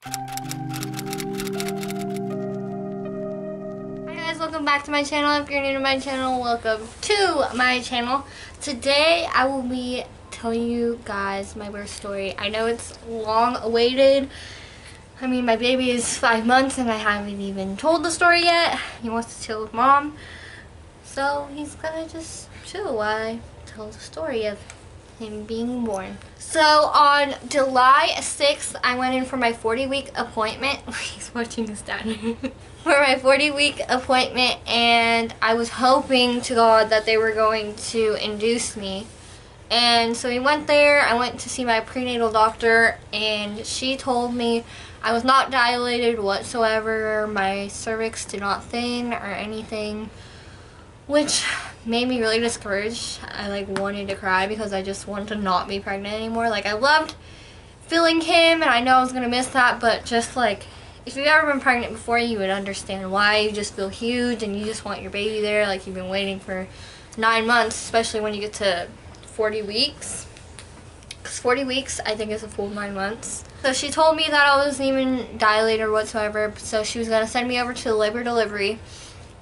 Hi guys, welcome back to my channel. If you're new to my channel, welcome to my channel. Today I will be telling you guys my birth story. I know it's long awaited. I mean, my baby is 5 months and I haven't even told the story yet. He wants to chill with mom. So he's gonna just chill while I tell the story of him being born. So on July 6th, I went in for my 40-week appointment. He's watching his dad. For my 40-week appointment, and I was hoping to God that they were going to induce me. And so we went there. I went to see my prenatal doctor, and she told me I was not dilated whatsoever. My cervix did not thin or anything, which made me really discouraged. I wanted to cry because I just wanted to not be pregnant anymore. I loved feeling him, and I know I was gonna miss that, but just if you've ever been pregnant before, you would understand why. You just feel huge and you just want your baby there, like you've been waiting for 9 months, especially when you get to 40 weeks. Because 40 weeks, I think, is a full 9 months. So she told me that I wasn't even dilated or whatsoever, so she was gonna send me over to the labor delivery.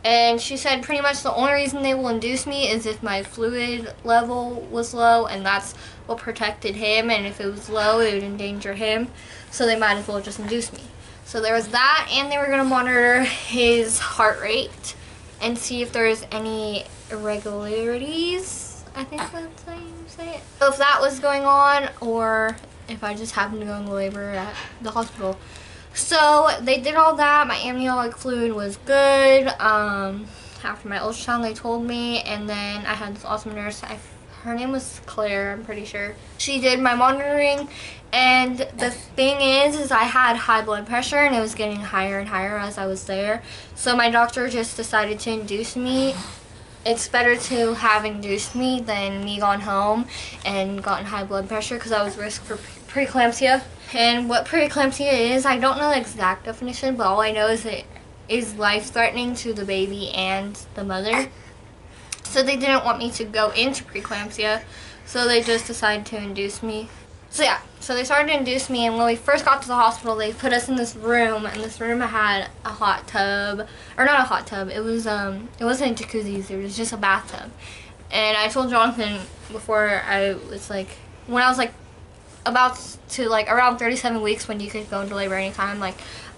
And she said pretty much the only reason they will induce me is if my fluid level was low, and that's what protected him, and if it was low, it would endanger him, so they might as well just induce me. So there was that, and they were going to monitor his heart rate and see if there was any irregularities, I think that's how you say it. So if that was going on, or if I just happened to go into labor at the hospital. So they did all that. My amniotic fluid was good. After my ultrasound, they told me, and then I had this awesome nurse. Her name was Claire, I'm pretty sure. She did my monitoring, and the thing is I had high blood pressure, and it was getting higher and higher as I was there. So my doctor just decided to induce me. It's better to have induced me than me gone home and gotten high blood pressure, because I was risk for preeclampsia. And what preeclampsia is, I don't know the exact definition, but all I know is it is life-threatening to the baby and the mother. So they didn't want me to go into preeclampsia, so they just decided to induce me. So yeah, so they started to induce me, and when we first got to the hospital, they put us in this room, and this room had a hot tub, or not a hot tub, it wasn't a jacuzzi, it was just a bathtub. And I told Jonathan before when I was about to around 37 weeks, when you could go into labor anytime,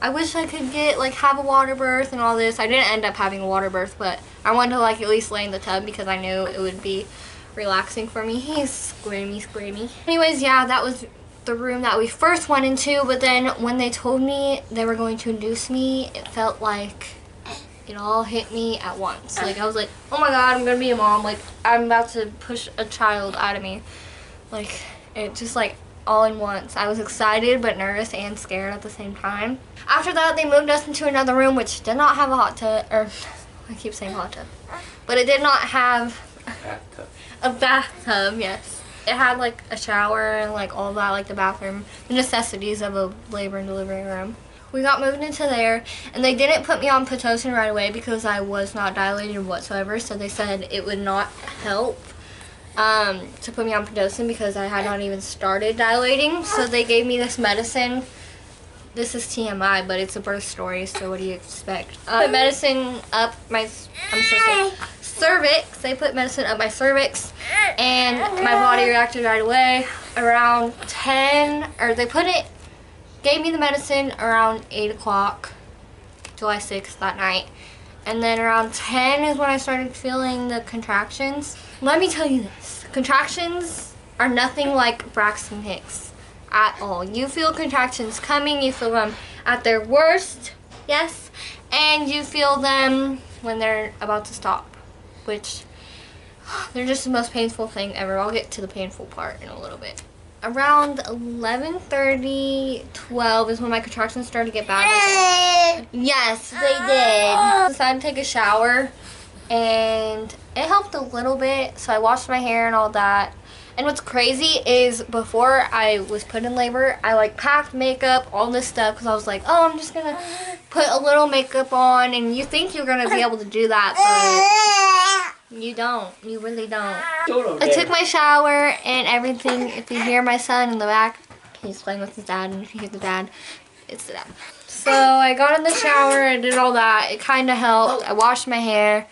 I wish I could have a water birth and all this. I didn't end up having a water birth, but I wanted to at least lay in the tub because I knew it would be relaxing for me. He's squirmy. Anyways, yeah, that was the room that we first went into, but then when they told me they were going to induce me, it felt like it all hit me at once. I was like, oh my God, I'm gonna be a mom. I'm about to push a child out of me. It just all in once. I was excited but nervous and scared at the same time. After that, they moved us into another room which did not have a hot tub, or I keep saying hot tub, but it did not have a bathtub, yes. It had a shower and all that, the bathroom, the necessities of a labor and delivery room. We got moved into there, and they didn't put me on Pitocin right away because I was not dilated whatsoever, so they said it would not help to put me on Pitocin because I had not even started dilating. So they gave me this medicine. This is TMI, but it's a birth story, so what do you expect? Put medicine up my cervix. They put medicine up my cervix, and my body reacted right away. Around 10, or gave me the medicine around 8 o'clock, July 6th that night. And then around 10 is when I started feeling the contractions. Let me tell you this. Contractions are nothing like Braxton Hicks at all. You feel contractions coming, you feel them at their worst, yes, and you feel them when they're about to stop, which they're just the most painful thing ever. I'll get to the painful part in a little bit. Around 11:30, 12 is when my contractions started to get bad. Yes, they did. I decided to take a shower, and it helped a little bit, so I washed my hair and all that. And what's crazy is before I was put in labor, I packed makeup, all this stuff, because I was like, oh, I'm just gonna put a little makeup on, and you think you're gonna be able to do that, but you don't. You really don't. I took my shower and everything. If you hear my son in the back, he's playing with his dad, and if you hear the dad, It's that. So I got in the shower and did all that. It kind of helped. I washed my hair,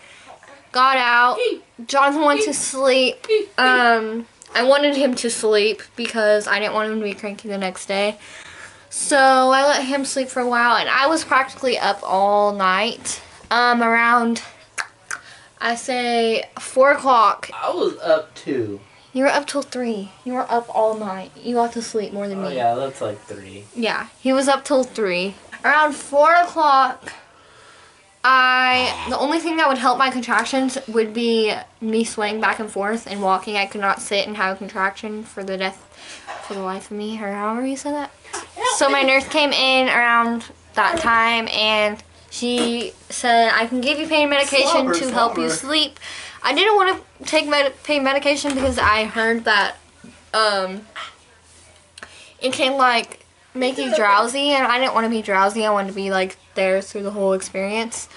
got out. Jonathan went to sleep. I wanted him to sleep because I didn't want him to be cranky the next day. So I let him sleep for a while, and I was practically up all night. Around, I say 4 o'clock. I was up too. You were up till 3. You were up all night. You got to sleep more than me. Oh yeah, that's like 3. Yeah, he was up till 3. Around 4 o'clock, the only thing that would help my contractions would be me swaying back and forth and walking. I could not sit and have a contraction for the life of me, or however you said that. So my nurse came in around that time, and she said, I can give you pain medication to help you sleep. I didn't want to take pain medication because I heard that it can like make you drowsy, and I didn't want to be drowsy. I wanted to be like there through the whole experience.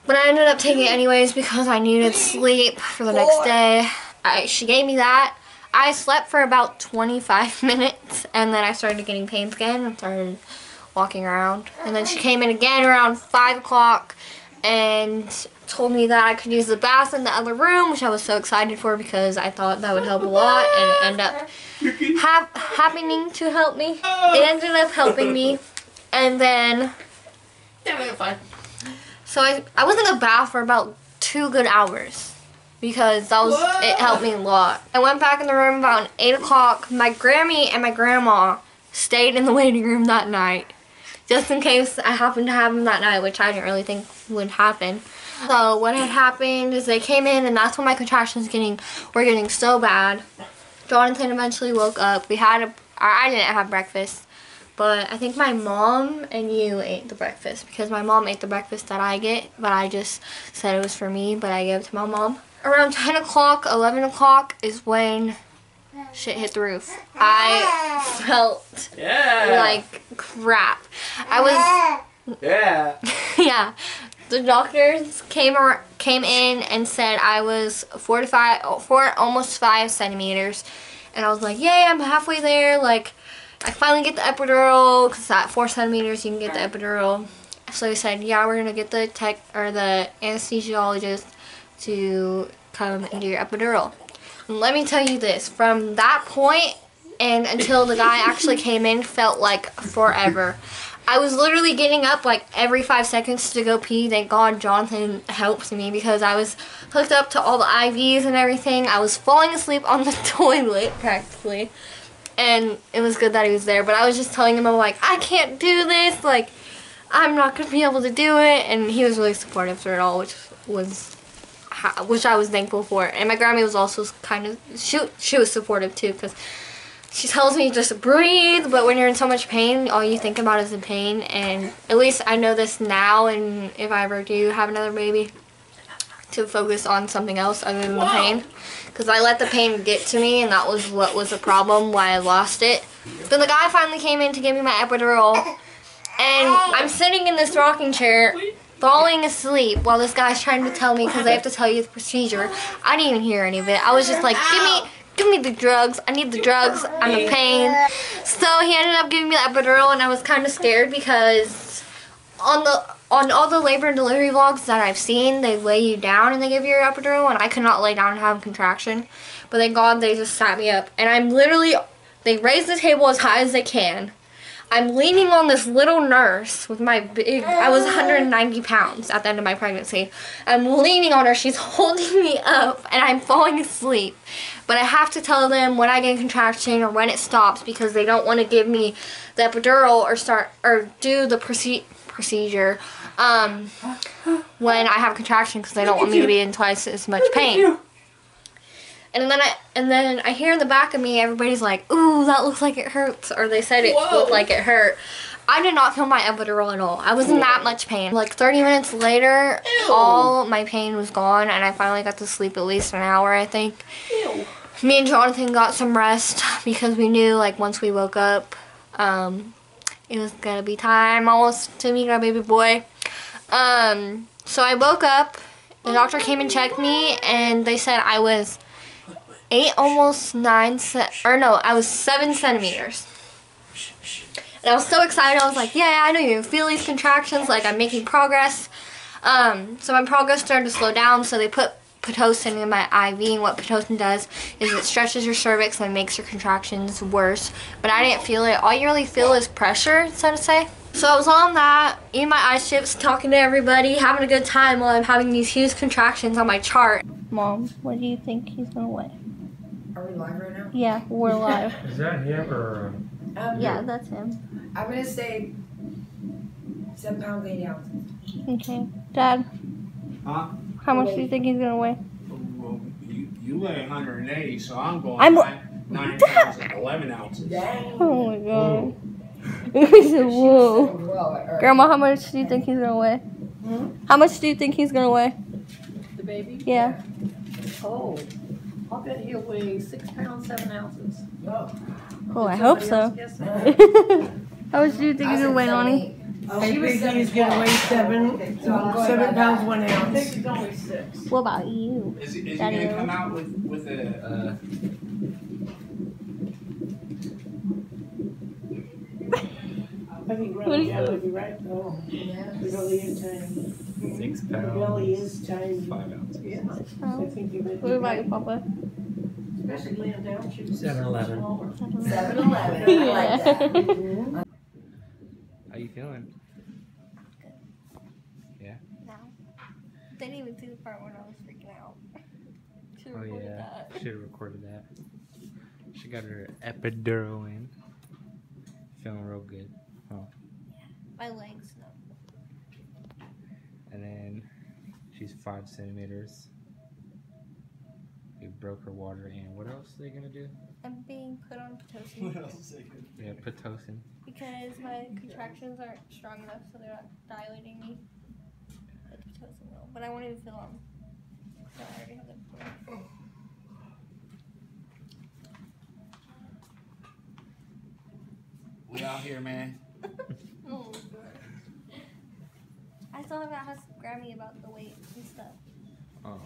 But I ended up taking it anyways because I needed sleep for the next day. She gave me that. I slept for about 25 minutes, and then I started getting pains again and started walking around. And then she came in again around 5 o'clock and told me that I could use the bath in the other room, which I was so excited for because I thought that would help a lot, and it ended up happening to help me. It ended up helping me, and then so I was in the bath for about 2 good hours because it helped me a lot. I went back in the room about 8 o'clock. My Grammy and my grandma stayed in the waiting room that night, just in case I happened to have them that night, which I didn't really think would happen. So what had happened is they came in, and that's when my contractions were getting so bad. Jonathan eventually woke up. I didn't have breakfast, but I think my mom and you ate the breakfast because my mom ate the breakfast that I get, but I just said it was for me, but I gave it to my mom. Around 10 o'clock, 11 o'clock is when shit hit the roof. I felt like crap. Yeah. The doctors came in and said I was 4 almost 5 centimeters, and I was like, yay, I'm halfway there. Like, I finally get the epidural because at 4 centimeters you can get the epidural. So he said, yeah, we're gonna get the anesthesiologist to come and do your epidural. And let me tell you this, from that point and until the guy actually came in felt like forever. I was literally getting up like every 5 seconds to go pee. Thank God Jonathan helped me because I was hooked up to all the IVs and everything. I was falling asleep on the toilet practically. And it was good that he was there. But I was just telling him, I'm like, I can't do this. Like, I'm not going to be able to do it. And he was really supportive through it all, which I was thankful for. And my grandma was also kind of, she was supportive too, because she tells me just breathe, but when you're in so much pain, all you think about is the pain. And at least I know this now, and if I ever do have another baby, to focus on something else other than the pain. Because I let the pain get to me, and that was what was the problem, why I lost it. Then the guy finally came in to give me my epidural, and I'm sitting in this rocking chair, falling asleep while this guy's trying to tell me, because they have to tell you the procedure. I didn't even hear any of it. I was just like, give me the drugs. I need the drugs. I'm in pain. So he ended up giving me the epidural, and I was kind of scared because on all the labor and delivery vlogs that I've seen, they lay you down and they give you your epidural, and I could not lay down and have a contraction. But thank God they just sat me up, and I'm literally, they raised the table as high as they can. I'm leaning on this little nurse with my big, I was 190 pounds at the end of my pregnancy. I'm leaning on her, she's holding me up, and I'm falling asleep. But I have to tell them when I get a contraction or when it stops, because they don't want to give me the epidural or do the procedure when I have a contraction, because they don't want me to be in twice as much pain. And then I hear in the back of me, everybody's like, ooh, that looks like it hurts. Or they said it looked like it hurt. I did not feel my epidural at all. I was in that much pain. Like 30 minutes later, all my pain was gone, and I finally got to sleep at least an hour, I think. Me and Jonathan got some rest because we knew, like, once we woke up, it was gonna be time almost to meet our baby boy. So I woke up, the doctor came and checked me, and they said I was I was 7 centimeters. And And I was so excited. I was like, yeah, I know you feel these contractions, like I'm making progress. So my progress started to slow down, so they put Pitocin in my IV, and what Pitocin does is it stretches your cervix and it makes your contractions worse. But I didn't feel it. All you really feel is pressure, so to say. So I was on that, eating my ice chips, talking to everybody, having a good time while I'm having these huge contractions on my chart. Mom, what do you think he's gonna weigh? Are we live right now? Yeah, we're live. Is that him or? Yeah, that's him. I'm gonna say 7 pounds, 8 ounces. Okay. Dad, Huh? how much do you think he's gonna weigh? Well, you weigh 180, so I'm going I'm- 9 pounds and 11 ounces. Dang. Oh my god. He said, whoa. Well, Grandma, how much do you think he's gonna weigh? How much do you think he's gonna weigh? The baby? Yeah. Oh, I'll bet he'll weigh 6 pounds, 7 ounces. Oh, I hope so. How much do you think he's gonna weigh, Nani? I think he's gonna weigh 7 pounds, 1 I ounce. think he's only 6. What about you? Is he Daddy. gonna come out with a? I think What do you- Grandma would be right. Oh, the belly is tiny. 6 The pounds. belly is tiny. 5 ounces. Yeah, Oh. I think you would. What about you, Papa? Especially laying down, she was 7-Eleven. smaller. 7-Eleven, I like that. How you feeling? No. They didn't even see the part when I was freaking out. Should've Oh recorded yeah, that. should have recorded that. She got her epidural in. Feeling real good. My legs, no. And then she's 5 centimeters. We broke her water in. What else are they gonna do? I'm being put on Pitocin else is it? Yeah, Pitocin. because my contractions aren't strong enough, so they're not dilating me. But the Pitocin will. But I won't even feel them. So I already have them. We out here, man. Oh, God. I still haven't asked Grammy about the weight and stuff. Oh.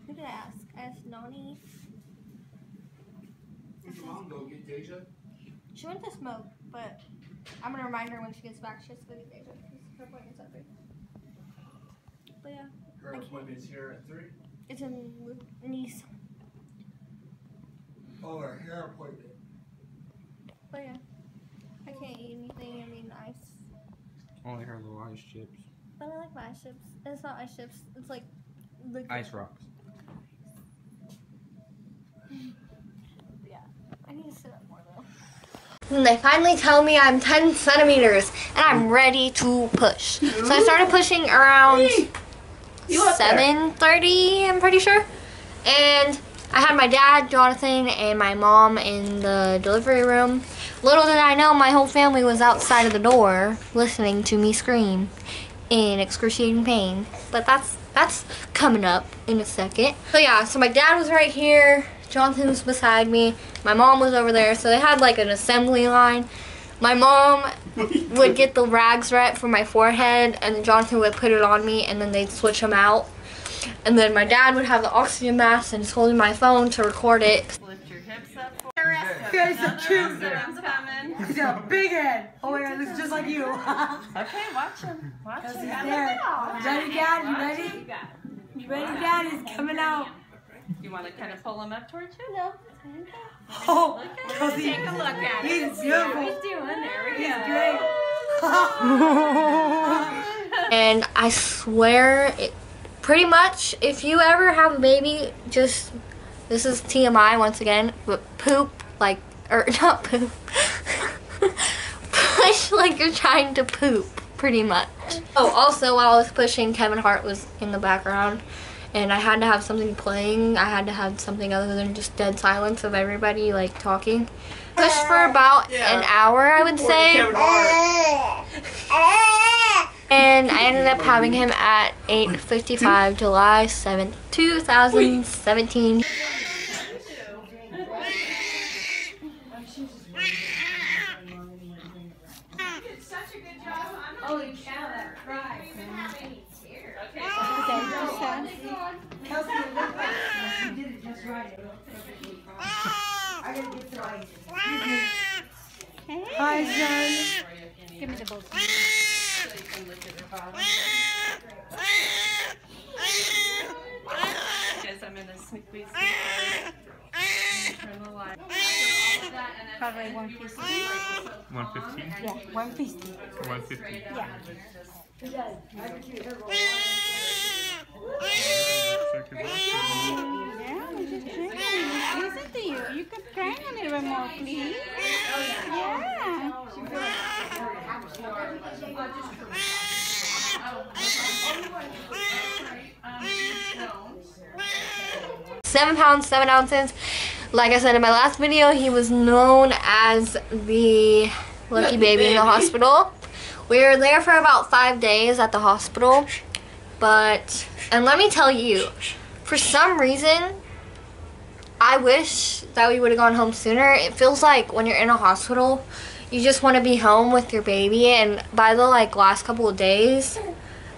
Who did I ask? I asked Nani. Did your mom go get Deja? She went to smoke, but I'm gonna remind her when she gets back. She has to go get Deja because her appointment's at 3. But yeah, Her appointment's here at 3. it's in Nice. Oh, her hair appointment. But yeah, I can't eat anything. I mean, ice. Only her little ice chips. But I like my ice chips. It's not ice chips. It's like liquid. Ice rocks. Yeah, I need to sit up more though. And they finally tell me I'm 10 centimeters and I'm ready to push. So I started pushing around 7:30, I'm pretty sure. And I had my dad, Jonathan, and my mom in the delivery room. Little did I know my whole family was outside of the door listening to me scream in excruciating pain. But that's coming up in a second. So yeah, so my dad was right here. Jonathan was beside me. My mom was over there. So they had like an assembly line. My mom would get the rags right for my forehead, and Jonathan would put it on me, and then they'd switch them out. And then my dad would have the oxygen mask and he's holding my phone to record it. Lift your hips up. You guys are cute. Someone's coming. He's got a big head. Oh my god, looks just like you. Okay, watch him. Watch Because him. he's Have a there. little. Ready, Dad? You Watch ready? it. You got it. You ready, Dad? He's coming out. You want to kind of pull him up towards you? No. Oh, Look at because him. Take a look at him. he's See how beautiful. he's doing. There we He's go. great. And I swear, pretty much, if you ever have a baby, just, this is TMI once again, but poop, like, or not poop, push like you're trying to poop, pretty much. Oh, also, while I was pushing, Kevin Hart was in the background, and I had to have something playing. I had to have something other than just dead silence of everybody, like, talking. Pushed for about an hour, I would say. And I ended up having him at 8:55, July 7th, 2017. Holy cow, that cry. Kelsey, it looked like you did it just right. It looked perfectly fine. I gotta get some ice. Excuse me. Hi, son. Give me the boat. So you can look at her bottom. Because I'm gonna squeeze turn the light. Probably 150. 150? Yeah, 150. 150. Yeah. Yeah, I'm just checking. Listen to you. You can cry a little bit more, please. Yeah. 7 pounds, 7 ounces. Like I said in my last video, he was known as the lucky baby in the hospital. We were there for about 5 days at the hospital. But, and let me tell you, for some reason, I wish that we would have gone home sooner. It feels like when you're in a hospital, you just want to be home with your baby. And by the last couple of days,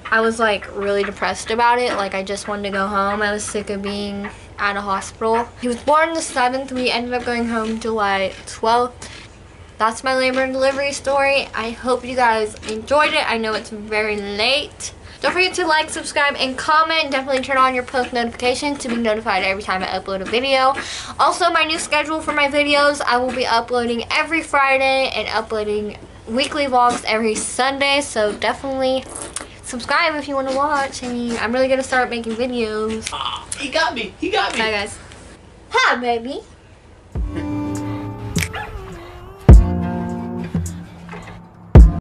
I was really depressed about it. I just wanted to go home. I was sick of being at a hospital. He was born the 7th. We ended up going home July 12th. That's my labor and delivery story. I hope you guys enjoyed it. I know it's very late. Don't forget to like, subscribe, and comment. Definitely turn on your post notifications to be notified every time I upload a video. Also, my new schedule for my videos, I will be uploading every Friday and uploading weekly vlogs every Sunday. So definitely subscribe if you want to watch. And I'm really going to start making videos. He got me. He got me. Bye, guys. Hi, baby.